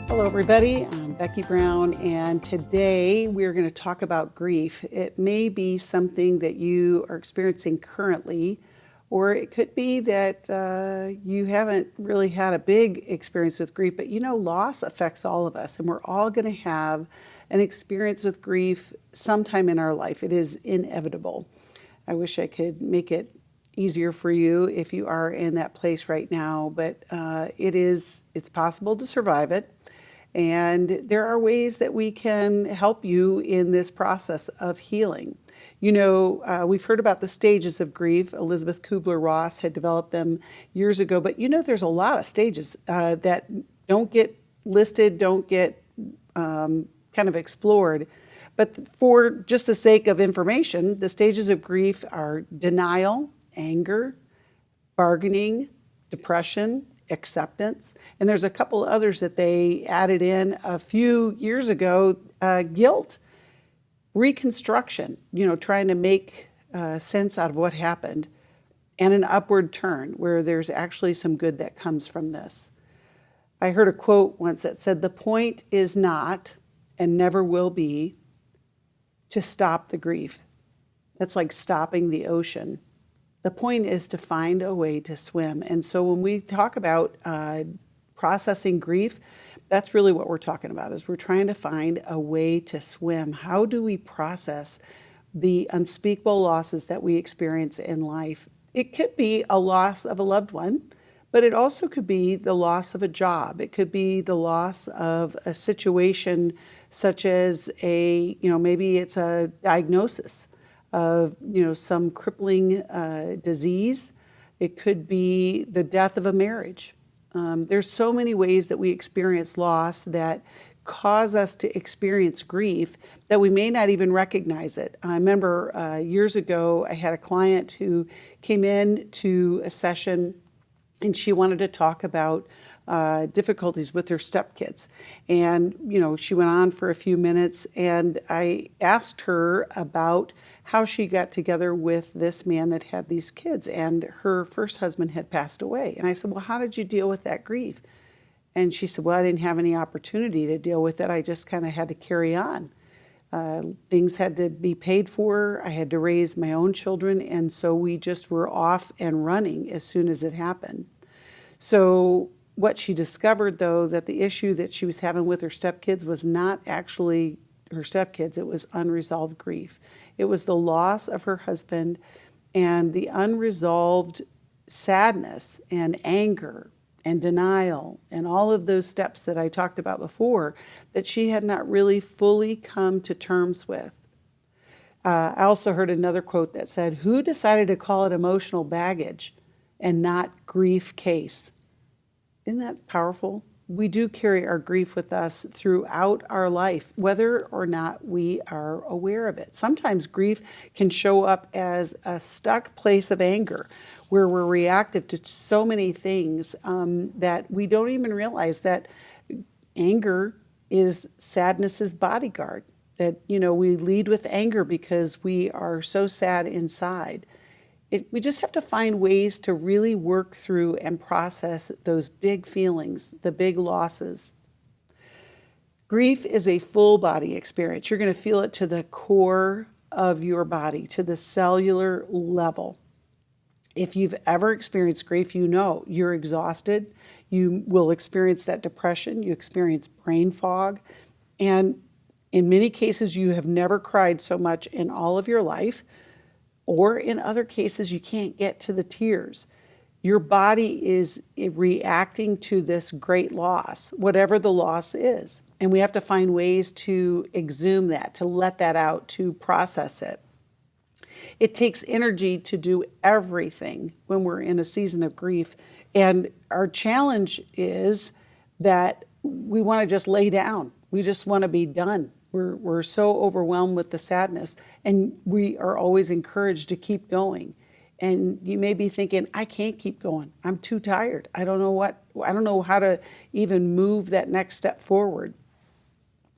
Hello, everybody. I'm Becky Brown, and today we're going to talk about grief. It may be something that you are experiencing currently, or it could be that you haven't really had a big experience with grief, but loss affects all of us, and we're all going to have an experience with grief sometime in our life. It is inevitable. I wish I could make it easier for you if you are in that place right now, but it's possible to survive it. And there are ways that we can help you in this process of healing. We've heard about the stages of grief. Elizabeth Kubler-Ross had developed them years ago, but there's a lot of stages that don't get listed, don't get kind of explored. But for just the sake of information, the stages of grief are denial, anger, bargaining, depression, acceptance, and there's a couple others that they added in a few years ago, guilt, reconstruction, trying to make sense out of what happened, and an upward turn where there's actually some good that comes from this. I heard a quote once that said, "The point is not, and never will be, to stop the grief." That's like stopping the ocean. The point is to find a way to swim. And so when we talk about processing grief, that's really what we're talking about, is we're trying to find a way to swim. How do we process the unspeakable losses that we experience in life? It could be a loss of a loved one, but it also could be the loss of a job. It could be the loss of a situation such as maybe it's a diagnosis of some crippling disease. It could be the death of a marriage. There's so many ways that we experience loss that cause us to experience grief that we may not even recognize it. I remember years ago I had a client who came in to a session and she wanted to talk about difficulties with her stepkids. And, she went on for a few minutes and I asked her about how she got together with this man that had these kids, and her first husband had passed away. And I said, "Well, how did you deal with that grief?" And she said, "Well, I didn't have any opportunity to deal with it. I just kind of had to carry on. Things had to be paid for. I had to raise my own children. And so we just were off and running as soon as it happened." So what she discovered, though, that the issue that she was having with her stepkids was not actually her stepkids, it was unresolved grief. It was the loss of her husband and the unresolved sadness and anger and denial and all of those steps that I talked about before that she had not really fully come to terms with. I also heard another quote that said, "Who decided to call it emotional baggage and not grief case?" Isn't that powerful? We do carry our grief with us throughout our life, whether or not we are aware of it. Sometimes grief can show up as a stuck place of anger, where we're reactive to so many things that we don't even realize that anger is sadness's bodyguard. That, we lead with anger because we are so sad inside. We just have to find ways to really work through and process those big feelings, the big losses. Grief is a full body experience. You're going to feel it to the core of your body, to the cellular level. If you've ever experienced grief, you're exhausted. You will experience that depression. You experience brain fog. And in many cases, you have never cried so much in all of your life. Or in other cases, you can't get to the tears. Your body is reacting to this great loss, whatever the loss is. And we have to find ways to exhume that, to let that out, to process it. It takes energy to do everything when we're in a season of grief. And our challenge is that we want to just lay down. We just want to be done. We're so overwhelmed with the sadness, and we are always encouraged to keep going. And you may be thinking, "I can't keep going. I'm too tired. I don't know how to even move that next step forward."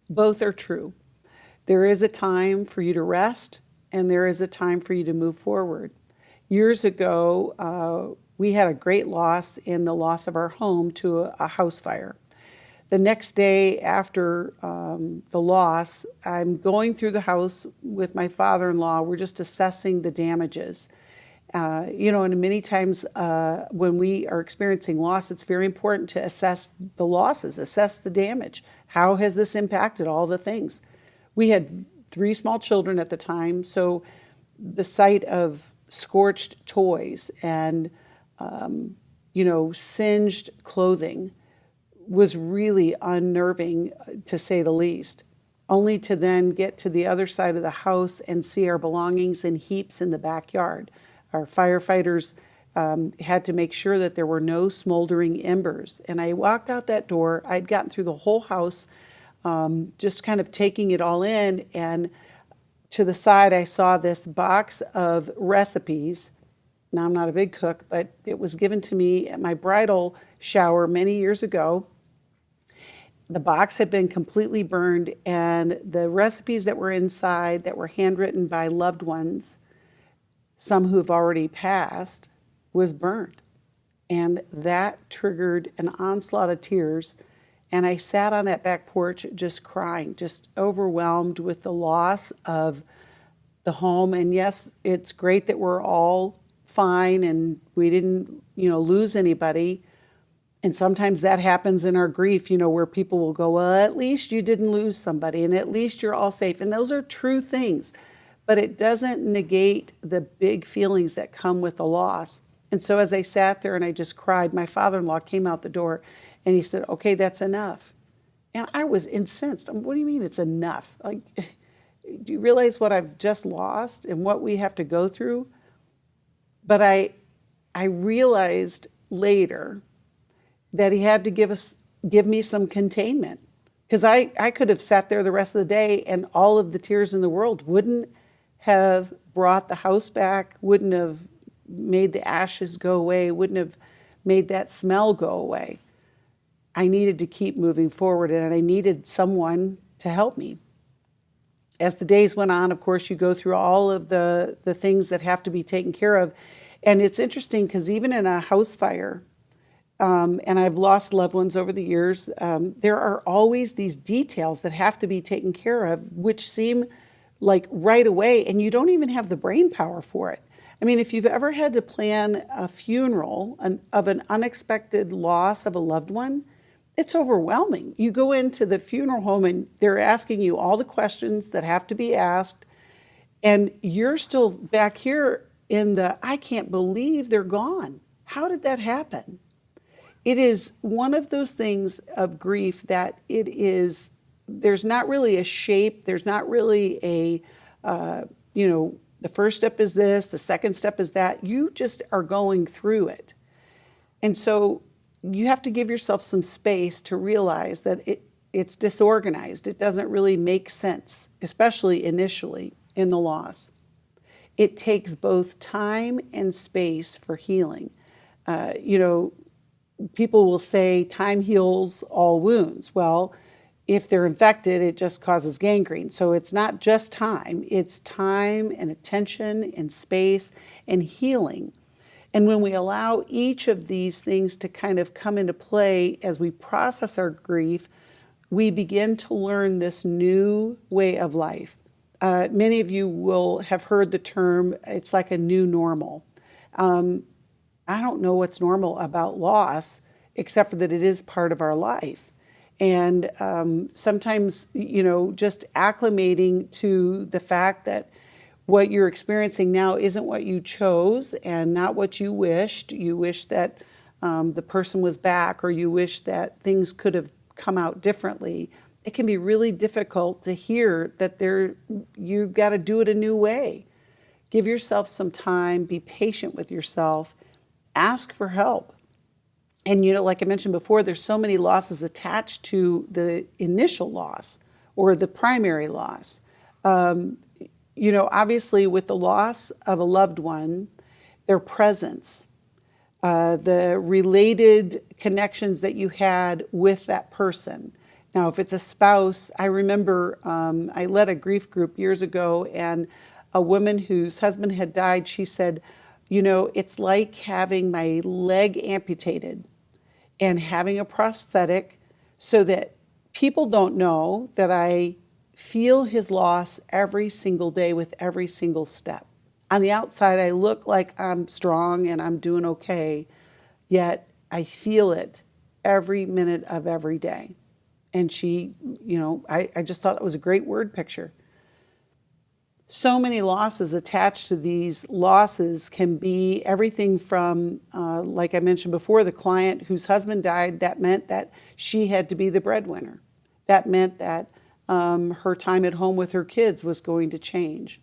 Both are true. There is a time for you to rest, and there is a time for you to move forward. Years ago, we had a great loss in the loss of our home to a house fire. The next day after the loss, I'm going through the house with my father-in-law. We're just assessing the damages. And many times when we are experiencing loss, it's very important to assess the losses, assess the damage. How has this impacted all the things? We had 3 small children at the time, so the sight of scorched toys and, singed clothing was really unnerving, to say the least. Only to then get to the other side of the house and see our belongings in heaps in the backyard. Our firefighters had to make sure that there were no smoldering embers. And I walked out that door. I'd gotten through the whole house, just kind of taking it all in. And to the side, I saw this box of recipes. Now, I'm not a big cook, but it was given to me at my bridal shower many years ago. The box had been completely burned, and the recipes that were inside that were handwritten by loved ones, some who have already passed, was burned. And that triggered an onslaught of tears. And I sat on that back porch just crying, just overwhelmed with the loss of the home. And yes, it's great that we're all fine and we didn't, lose anybody. And sometimes that happens in our grief, where people will go, well, at least you didn't lose somebody and at least you're all safe. And those are true things, but it doesn't negate the big feelings that come with the loss. And so as I sat there and I just cried, my father-in-law came out the door and he said, okay, that's enough. And I was incensed. What do you mean it's enough? Like, do you realize what I've just lost and what we have to go through? But I realized later that he had to give me some containment, because I could have sat there the rest of the day and all of the tears in the world wouldn't have brought the house back, wouldn't have made the ashes go away, wouldn't have made that smell go away. I needed to keep moving forward, and I needed someone to help me. As the days went on, of course, you go through all of the things that have to be taken care of. And it's interesting because even in a house fire, and I've lost loved ones over the years, there are always these details that have to be taken care of, which seem like right away, and you don't even have the brain power for it. I mean, if you've ever had to plan a funeral of an unexpected loss of a loved one, it's overwhelming. You go into the funeral home and they're asking you all the questions that have to be asked, and you're still back here in the, I can't believe they're gone. How did that happen? It is one of those things of grief that there's not really a shape, there's not really a, the first step is this, the second step is that. You just are going through it. And so you have to give yourself some space to realize that it's disorganized. It doesn't really make sense, especially initially in the loss. It takes both time and space for healing. People will say time heals all wounds. Well, if they're infected, it just causes gangrene. So it's not just time. It's time and attention and space and healing. And when we allow each of these things to kind of come into play as we process our grief, we begin to learn this new way of life. Many of you will have heard the term, it's like a new normal. I don't know what's normal about loss, except for that it is part of our life. And sometimes, just acclimating to the fact that what you're experiencing now isn't what you chose and not what you wished. You wish that the person was back, or you wish that things could have come out differently. It can be really difficult to hear that you've got to do it a new way. Give yourself some time, be patient with yourself, ask for help. And, like I mentioned before, there's so many losses attached to the initial loss or the primary loss. Obviously with the loss of a loved one, their presence, the related connections that you had with that person. Now, if it's a spouse, I remember I led a grief group years ago, and a woman whose husband had died, she said, it's like having my leg amputated and having a prosthetic so that people don't know that I feel his loss every single day with every single step. On the outside, I look like I'm strong and I'm doing okay, yet I feel it every minute of every day. And she, I just thought that was a great word picture. So many losses attached to these losses can be everything from, like I mentioned before, the client whose husband died. That meant that she had to be the breadwinner. That meant that her time at home with her kids was going to change.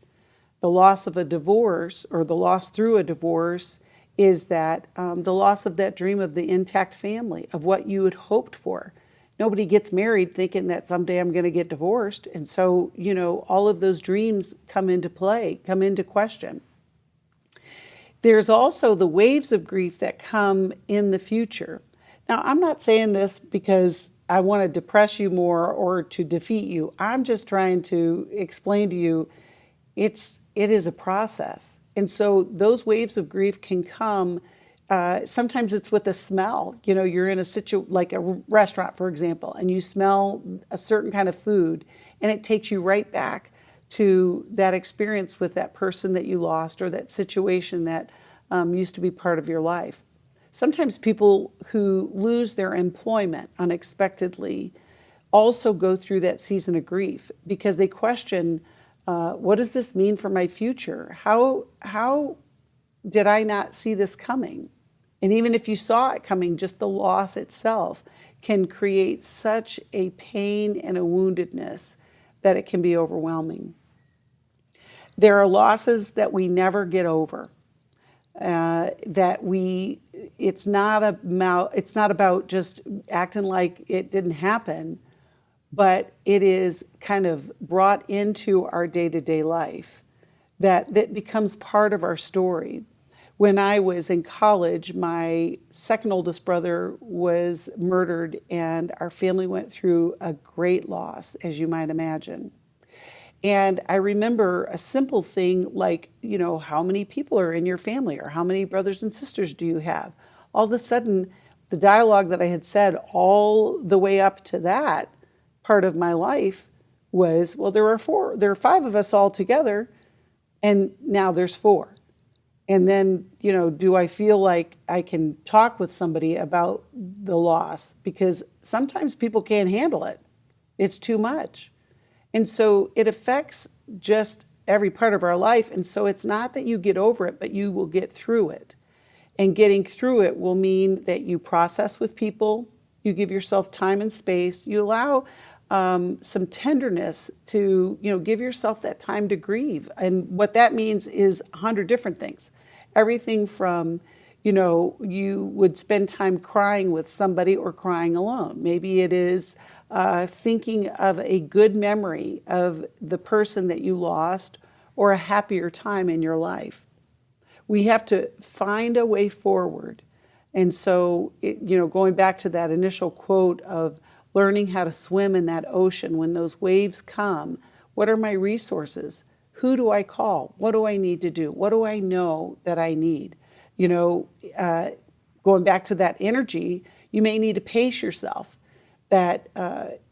The loss of a divorce, or the loss through a divorce, is that the loss of that dream of the intact family, of what you had hoped for. Nobody gets married thinking that someday I'm going to get divorced. And so, all of those dreams come into play, come into question. There's also the waves of grief that come in the future. Now, I'm not saying this because I want to depress you more or to defeat you. I'm just trying to explain to you it is a process. And so those waves of grief can come. Sometimes it's with a smell. You're in like a restaurant, for example, and you smell a certain kind of food, and it takes you right back to that experience with that person that you lost, or that situation that used to be part of your life. Sometimes people who lose their employment unexpectedly also go through that season of grief because they question, what does this mean for my future? How did I not see this coming? And even if you saw it coming, just the loss itself can create such a pain and a woundedness that it can be overwhelming. There are losses that we never get over. It's not about just acting like it didn't happen, but it is kind of brought into our day-to-day life that becomes part of our story. When I was in college, my second oldest brother was murdered, and our family went through a great loss, as you might imagine. And I remember a simple thing like, how many people are in your family, or how many brothers and sisters do you have? All of a sudden, the dialogue that I had said all the way up to that part of my life was, well, there are 5 of us all together, and now there's 4. And then, do I feel like I can talk with somebody about the loss? Because sometimes people can't handle it. It's too much. And so it affects just every part of our life. And so it's not that you get over it, but you will get through it. And getting through it will mean that you process with people, you give yourself time and space, you allow some tenderness to, give yourself that time to grieve. And what that means is 100 different things. Everything from, you would spend time crying with somebody or crying alone. Maybe it is thinking of a good memory of the person that you lost, or a happier time in your life. We have to find a way forward. And so, going back to that initial quote of learning how to swim in that ocean when those waves come, what are my resources? Who do I call? What do I need to do? What do I know that I need? Going back to that energy, you may need to pace yourself. That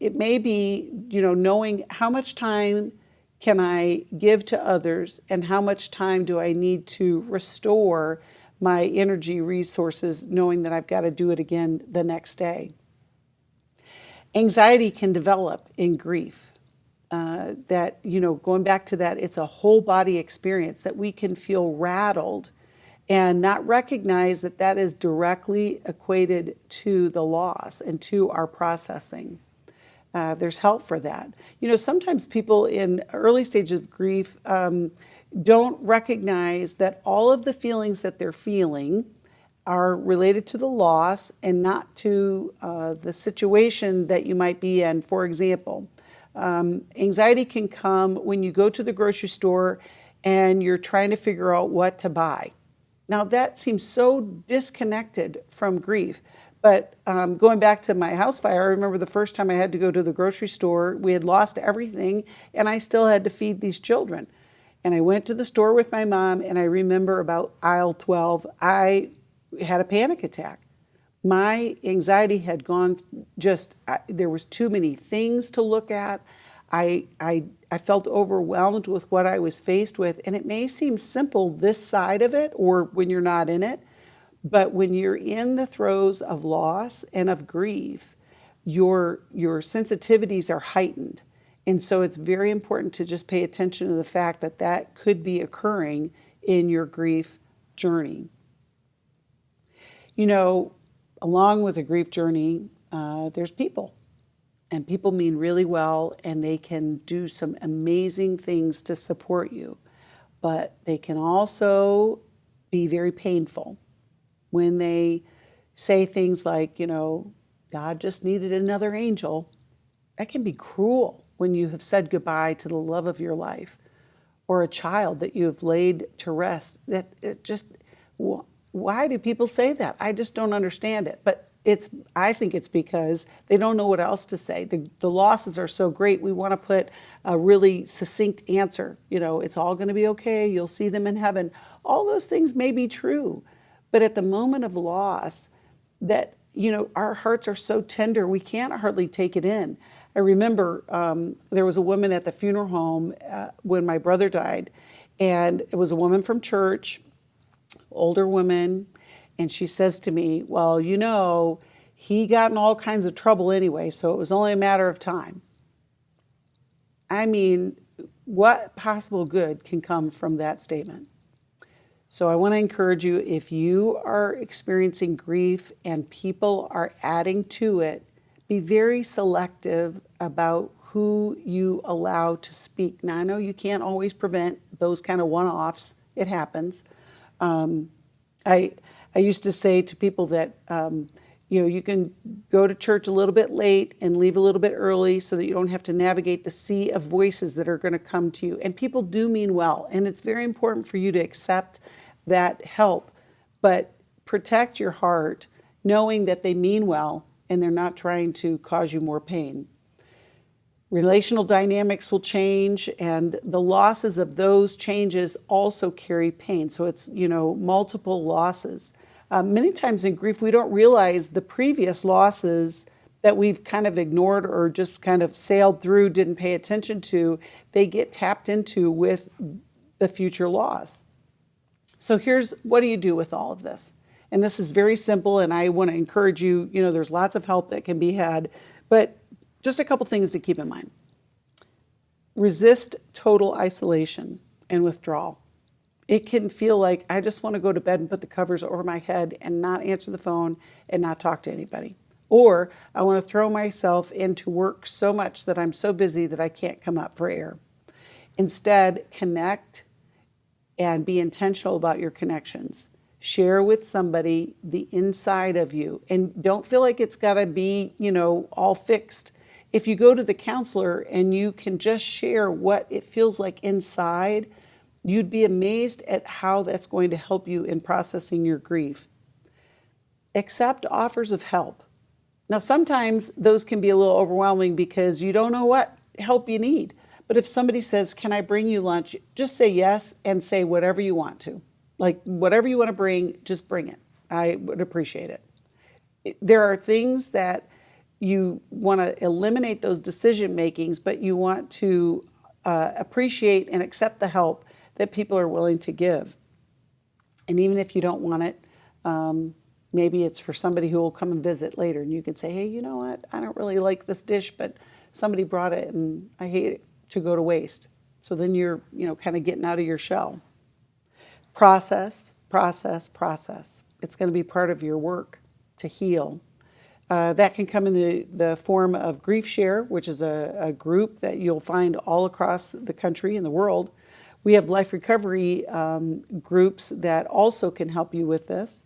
it may be, knowing how much time can I give to others, and how much time do I need to restore my energy resources, knowing that I've got to do it again the next day. Anxiety can develop in grief. Going back to that, it's a whole body experience that we can feel rattled and not recognize that that is directly equated to the loss and to our processing. There's help for that. Sometimes people in early stages of grief don't recognize that all of the feelings that they're feeling are related to the loss and not to the situation that you might be in. For example, anxiety can come when you go to the grocery store and you're trying to figure out what to buy. Now that seems so disconnected from grief. But going back to my house fire, I remember the first time I had to go to the grocery store, we had lost everything, and I still had to feed these children. And I went to the store with my mom, and I remember about aisle 12, I had a panic attack. My anxiety had gone there was too many things to look at. I felt overwhelmed with what I was faced with. And it may seem simple this side of it or when you're not in it, but when you're in the throes of loss and of grief, your sensitivities are heightened. And so it's very important to just pay attention to the fact that that could be occurring in your grief journey. You know, along with a grief journey, there's people. And people mean really well, and they can do some amazing things to support you. But they can also be very painful when they say things like, God just needed another angel. That can be cruel when you have said goodbye to the love of your life, or a child that you have laid to rest. Why do people say that? I just don't understand it. But I think it's because they don't know what else to say. The losses are so great. We want to put a really succinct answer. It's all going to be okay. You'll see them in heaven. All those things may be true. But at the moment of loss, our hearts are so tender, we can't hardly take it in. I remember there was a woman at the funeral home when my brother died, and it was a woman from church, older woman, and she says to me, well, he got in all kinds of trouble anyway, so it was only a matter of time. I mean, what possible good can come from that statement? So I want to encourage you, if you are experiencing grief and people are adding to it, be very selective about who you allow to speak. Now, I know you can't always prevent those kind of one-offs. It happens. I used to say to people that, you can go to church a little bit late and leave a little bit early so that you don't have to navigate the sea of voices that are going to come to you. And people do mean well. And it's very important for you to accept that help, but protect your heart, knowing that they mean well and they're not trying to cause you more pain. Relational dynamics will change, and the losses of those changes also carry pain. So it's, multiple losses. Many times in grief, we don't realize the previous losses that we've kind of ignored or just kind of sailed through, didn't pay attention to. They get tapped into with the future loss. So what do you do with all of this? And this is very simple, and I want to encourage you, there's lots of help that can be had, but just a couple things to keep in mind. Resist total isolation and withdrawal. It can feel like I just want to go to bed and put the covers over my head and not answer the phone and not talk to anybody. Or I want to throw myself into work so much that I'm so busy that I can't come up for air. Instead, connect and be intentional about your connections. Share with somebody the inside of you. And don't feel like it's got to be, all fixed. If you go to the counselor and you can just share what it feels like inside, you'd be amazed at how that's going to help you in processing your grief. Accept offers of help. Now, sometimes those can be a little overwhelming because you don't know what help you need. But if somebody says, can I bring you lunch? Just say yes and say whatever you want to. Like whatever you want to bring, just bring it. I would appreciate it. There are things that you want to eliminate those decision makings, but you want to appreciate and accept the help that people are willing to give. And even if you don't want it, maybe it's for somebody who will come and visit later, and you can say, hey, you know what? I don't really like this dish, but somebody brought it and I hate it to go to waste. So then you're, kind of getting out of your shell. Process. It's going to be part of your work to heal. That can come in the form of Grief Share, which is a group that you'll find all across the country and the world. We have life recovery groups that also can help you with this.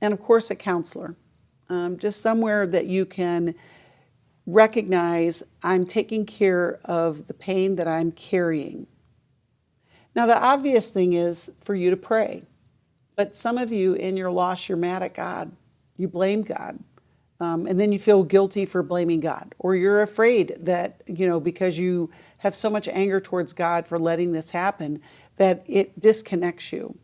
And of course, a counselor. Just somewhere that you can recognize I'm taking care of the pain that I'm carrying. Now, the obvious thing is for you to pray. But some of you in your loss, you're mad at God. You blame God. And then you feel guilty for blaming God. Or you're afraid that, because you have so much anger towards God for letting this happen, that it disconnects you.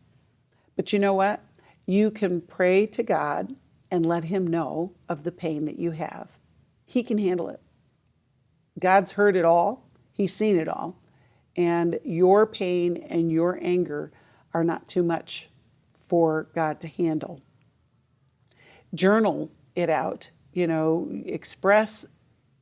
But you know what? You can pray to God and let him know of the pain that you have. He can handle it. God's heard it all. He's seen it all. And your pain and your anger are not too much for God to handle. Journal it out, express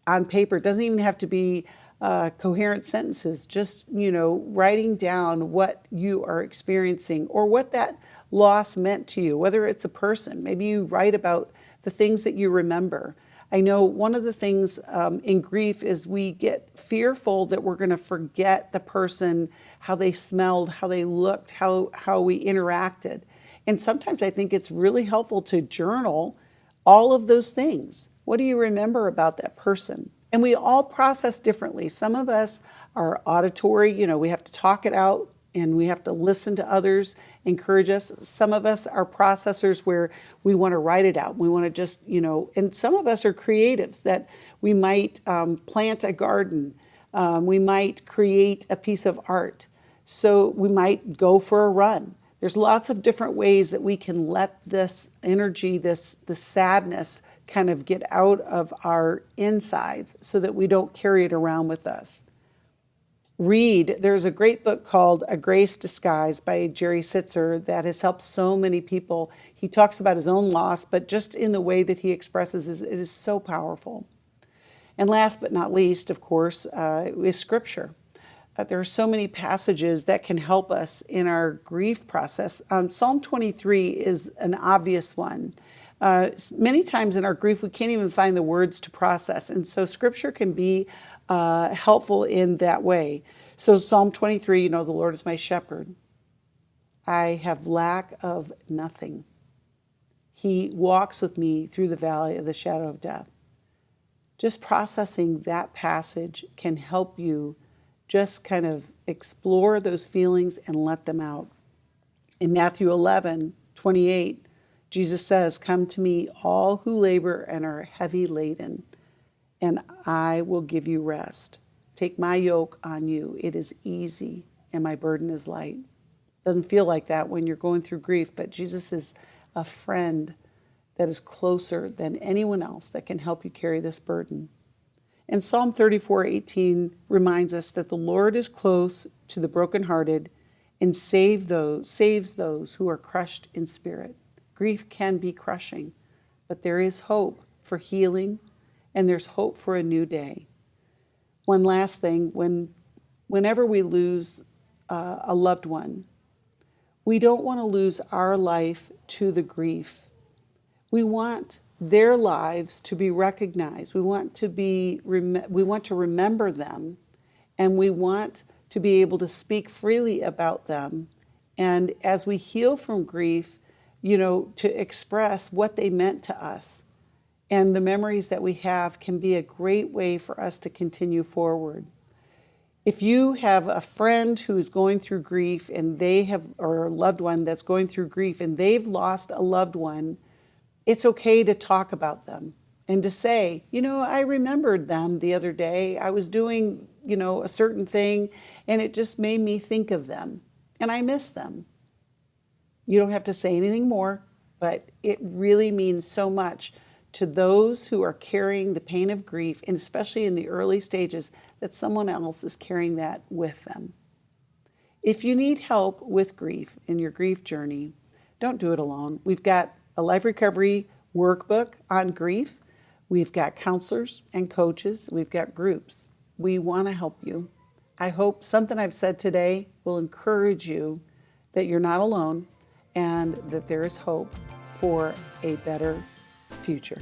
on paper. It doesn't even have to be coherent sentences, just, writing down what you are experiencing or what that loss meant to you, whether it's a person. Maybe you write about the things that you remember. I know one of the things in grief is we get fearful that we're going to forget the person, how they smelled, how they looked, how we interacted. And sometimes I think it's really helpful to journal all of those things. What do you remember about that person? And we all process differently. Some of us are auditory, we have to talk it out and we have to listen to others encourage us. Some of us are processors where we want to write it out. We want to just, and some of us are creatives that we might plant a garden. We might create a piece of art. So we might go for a run. There's lots of different ways that we can let this energy, the sadness kind of get out of our insides so that we don't carry it around with us. There's a great book called A Grace Disguised by Jerry Sitzer that has helped so many people. He talks about his own loss, but just in the way that he expresses it is so powerful. And last but not least, of course, is Scripture. There are so many passages that can help us in our grief process. Psalm 23 is an obvious one. Many times in our grief, we can't even find the words to process. And so Scripture can be helpful in that way. So Psalm 23, the Lord is my shepherd. I have lack of nothing. He walks with me through the valley of the shadow of death. Just processing that passage can help you just kind of explore those feelings and let them out. In Matthew 11:28, Jesus says, "Come to me, all who labor and are heavy laden, and I will give you rest. Take my yoke on you. It is easy, and my burden is light." Doesn't feel like that when you're going through grief, but Jesus is a friend that is closer than anyone else that can help you carry this burden. And Psalm 34:18 reminds us that the Lord is close to the brokenhearted and saves those who are crushed in spirit. Grief can be crushing, but there is hope for healing and there's hope for a new day. One last thing, whenever we lose a loved one, we don't want to lose our life to the grief. We want their lives to be recognized. We want to remember them, and we want to be able to speak freely about them. And as we heal from grief, to express what they meant to us. And the memories that we have can be a great way for us to continue forward. If you have a friend who is going through grief or a loved one that's going through grief and they've lost a loved one, it's okay to talk about them and to say, I remembered them the other day. I was doing, a certain thing and it just made me think of them and I miss them. You don't have to say anything more, but it really means so much to those who are carrying the pain of grief, and especially in the early stages, that someone else is carrying that with them. If you need help with grief in your grief journey, don't do it alone. We've got a life recovery workbook on grief. We've got counselors and coaches. We've got groups. We want to help you. I hope something I've said today will encourage you that you're not alone and that there is hope for a better future.